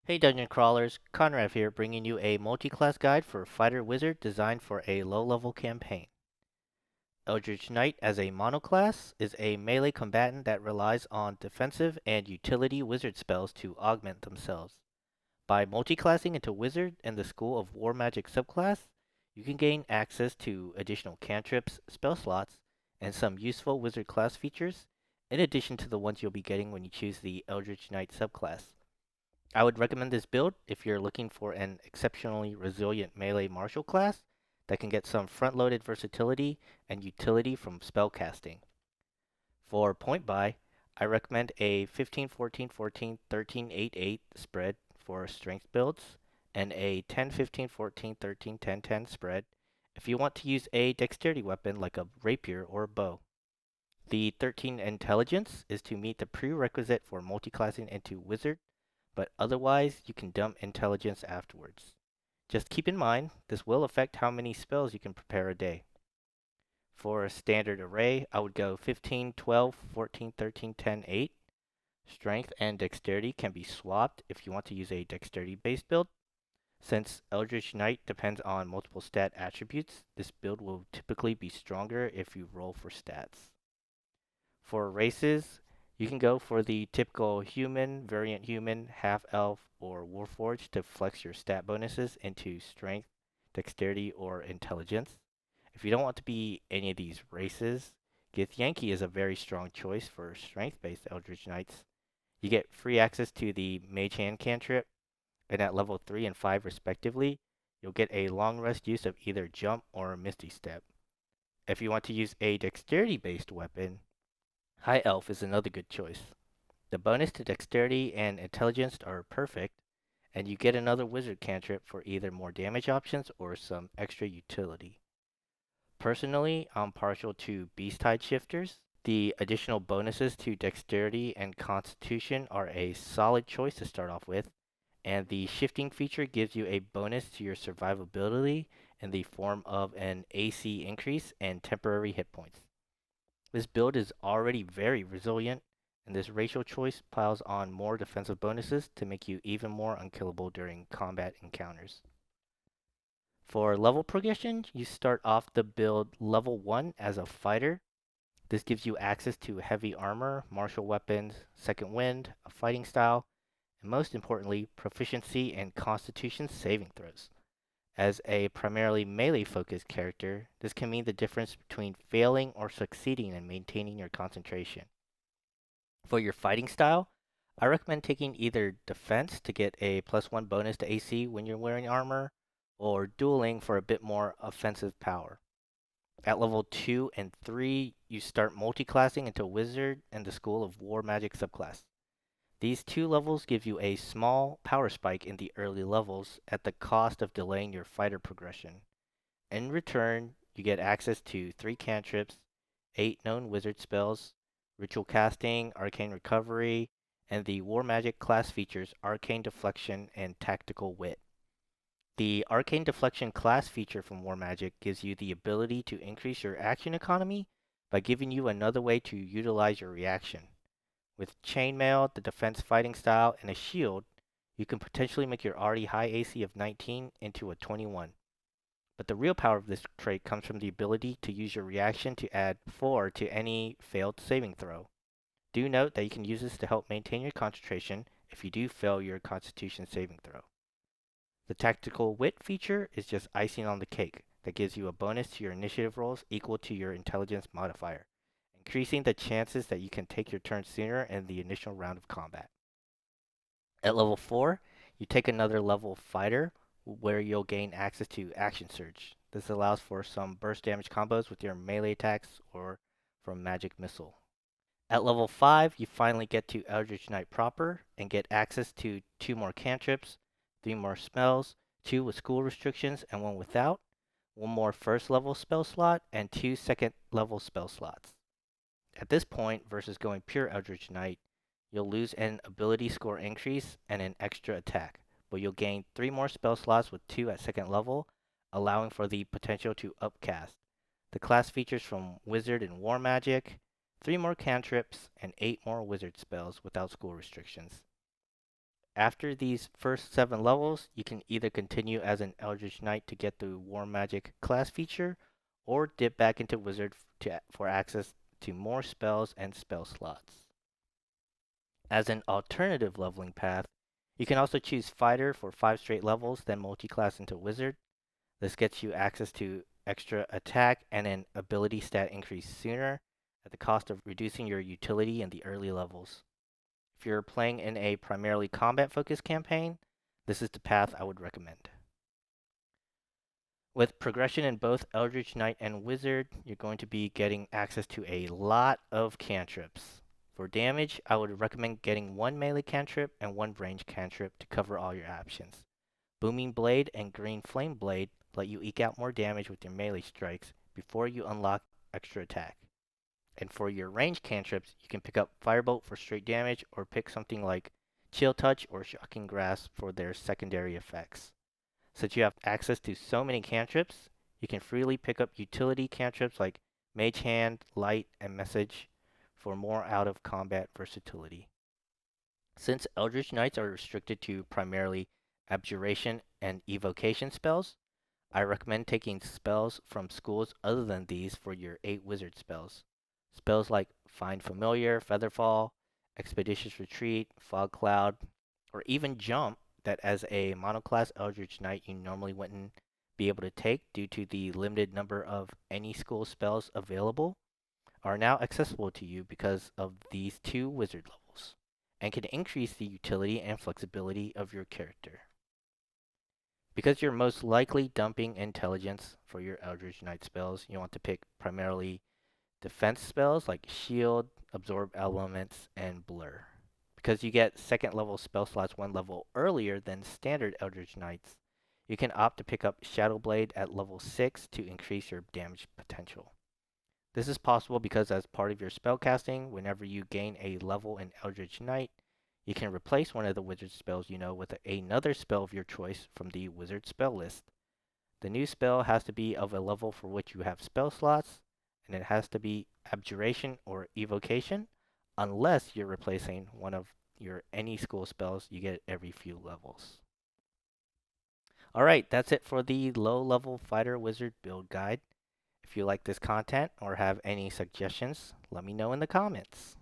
Hey Dungeon Crawlers, Conrad here bringing you a multi-class guide for Fighter Wizard designed for a low-level campaign. Eldritch Knight as a monoclass is a melee combatant that relies on defensive and utility wizard spells to augment themselves. By multiclassing into Wizard and the School of War Magic subclass, you can gain access to additional cantrips, spell slots, and some useful wizard class features, in addition to the ones you'll be getting when you choose the Eldritch Knight subclass. I would recommend this build if you're looking for an exceptionally resilient melee martial class that can get some front-loaded versatility and utility from spellcasting. For point buy, I recommend a 15-14-14-13-8-8 spread for strength builds and a 10-15-14-13-10-10 spread if you want to use a dexterity weapon like a rapier or a bow. The 13 intelligence is to meet the prerequisite for multiclassing into wizard, but otherwise you can dump intelligence afterwards. Just keep in mind, this will affect how many spells you can prepare a day. For a standard array, I would go 15, 12, 14, 13, 10, 8. Strength and dexterity can be swapped if you want to use a dexterity based build. Since Eldritch Knight depends on multiple stat attributes, this build will typically be stronger if you roll for stats. For races, you can go for the typical human, variant human, half elf, or warforged to flex your stat bonuses into strength, dexterity, or intelligence. If you don't want to be any of these races, Githyanki is a very strong choice for strength based Eldritch Knights. You get free access to the Mage Hand cantrip, and at level 3 and 5 respectively, you'll get a long rest use of either jump or misty step. If you want to use a dexterity based weapon, High Elf is another good choice. The bonus to dexterity and intelligence are perfect, and you get another wizard cantrip for either more damage options or some extra utility. Personally, I'm partial to Beast Tide shifters. The additional bonuses to dexterity and constitution are a solid choice to start off with, and the shifting feature gives you a bonus to your survivability in the form of an AC increase and temporary hit points. This build is already very resilient, and this racial choice piles on more defensive bonuses to make you even more unkillable during combat encounters. For level progression, you start off the build level 1 as a fighter. This gives you access to heavy armor, martial weapons, second wind, a fighting style, and most importantly, proficiency in constitution saving throws. As a primarily melee focused character, this can mean the difference between failing or succeeding in maintaining your concentration. For your fighting style, I recommend taking either defense to get a +1 bonus to AC when you're wearing armor, or dueling for a bit more offensive power. At level 2 and 3, you start multiclassing into Wizard and the School of War Magic subclass. These two levels give you a small power spike in the early levels at the cost of delaying your fighter progression. In return, you get access to 3 cantrips, 8 known wizard spells, ritual casting, arcane recovery, and the war magic class features arcane deflection and tactical wit. The arcane deflection class feature from war magic gives you the ability to increase your action economy by giving you another way to utilize your reaction. With chainmail, the defense fighting style, and a shield, you can potentially make your already high AC of 19 into a 21. But the real power of this trait comes from the ability to use your reaction to add 4 to any failed saving throw. Do note that you can use this to help maintain your concentration if you do fail your constitution saving throw. The tactical wit feature is just icing on the cake that gives you a bonus to your initiative rolls equal to your intelligence modifier, increasing the chances that you can take your turn sooner in the initial round of combat. At level 4, you take another level fighter where you'll gain access to Action Surge. This allows for some burst damage combos with your melee attacks or from Magic Missile. At level 5, you finally get to Eldritch Knight proper and get access to 2 more cantrips, 3 more spells, 2 with school restrictions and 1 without, 1 more first level spell slot, and 2 second level spell slots. At this point, versus going pure Eldritch Knight, you'll lose an ability score increase and an extra attack, but you'll gain 3 more spell slots with 2 at second level, allowing for the potential to upcast. The class features from Wizard and War Magic, 3 more cantrips, and 8 more wizard spells without school restrictions. After these first 7 levels, you can either continue as an Eldritch Knight to get the War Magic class feature, or dip back into Wizard for access to more spells and spell slots. As an alternative leveling path, you can also choose Fighter for 5 straight levels, then multiclass into Wizard. This gets you access to extra attack and an ability stat increase sooner, at the cost of reducing your utility in the early levels. If you're playing in a primarily combat-focused campaign, this is the path I would recommend. With progression in both Eldritch Knight and Wizard, you're going to be getting access to a lot of cantrips. For damage, I would recommend getting 1 melee cantrip and 1 range cantrip to cover all your options. Booming Blade and Green Flame Blade let you eke out more damage with your melee strikes before you unlock extra attack. And for your range cantrips, you can pick up Firebolt for straight damage, or pick something like Chill Touch or Shocking Grasp for their secondary effects. Since you have access to so many cantrips, you can freely pick up utility cantrips like Mage Hand, Light, and Message for more out-of-combat versatility. Since Eldritch Knights are restricted to primarily Abjuration and Evocation spells, I recommend taking spells from schools other than these for your 8 wizard spells. Spells like Find Familiar, Featherfall, Expeditious Retreat, Fog Cloud, or even Jump, that as a monoclass Eldritch Knight you normally wouldn't be able to take due to the limited number of any school spells available, are now accessible to you because of these 2 wizard levels, and can increase the utility and flexibility of your character. Because you're most likely dumping intelligence for your Eldritch Knight spells, you want to pick primarily defense spells like Shield, Absorb Elements, and Blur. Because you get second level spell slots 1 level earlier than standard Eldritch Knights, you can opt to pick up Shadow Blade at level 6 to increase your damage potential. This is possible because as part of your spellcasting, whenever you gain a level in Eldritch Knight, you can replace one of the wizard spells you know with another spell of your choice from the wizard spell list. The new spell has to be of a level for which you have spell slots, and it has to be Abjuration or Evocation, unless you're replacing one of your any school spells you get every few levels. Alright, that's it for the low level fighter wizard build guide. If you like this content or have any suggestions, let me know in the comments.